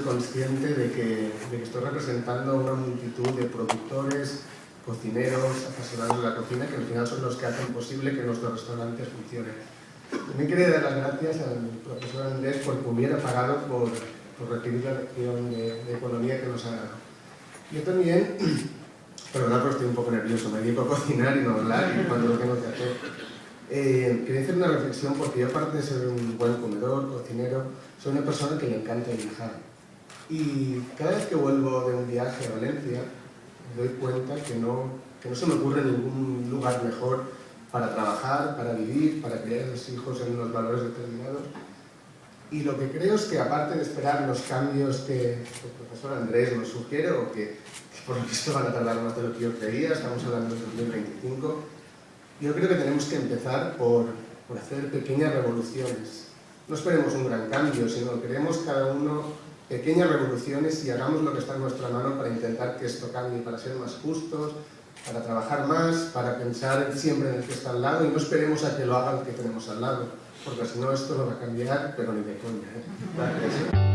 consciente de que estoy representando a una multitud de productores, cocineros, apasionados de la cocina, que al final son los que hacen posible que nuestros restaurantes funcionen. También quería dar las gracias al profesor Andrés porque hubiera pagado por recibir la lección de economía que nos ha dado. Yo también, perdonad porque estoy un poco nervioso, me dedico a cocinar y no a hablar y cuando lo tengo que hacer. Quería hacer una reflexión porque yo, aparte de ser un buen comedor, cocinero, soy una persona que le encanta viajar. Y cada vez que vuelvo de un viaje a Valencia, me doy cuenta que no se me ocurre ningún lugar mejor para trabajar, para vivir, para criar a los hijos en unos valores determinados. Y lo que creo es que, aparte de esperar los cambios que el profesor Andrés nos sugiere, o que por lo visto van a tardar más de lo que yo creía, estamos hablando de 2025, yo creo que tenemos que empezar por hacer pequeñas revoluciones. No esperemos un gran cambio, sino queremos cada uno pequeñas revoluciones y hagamos lo que está en nuestra mano para intentar que esto cambie, para ser más justos, para trabajar más, para pensar siempre en el que está al lado y no esperemos a que lo haga el que tenemos al lado, porque si no esto no va a cambiar, pero ni de coña. Gracias.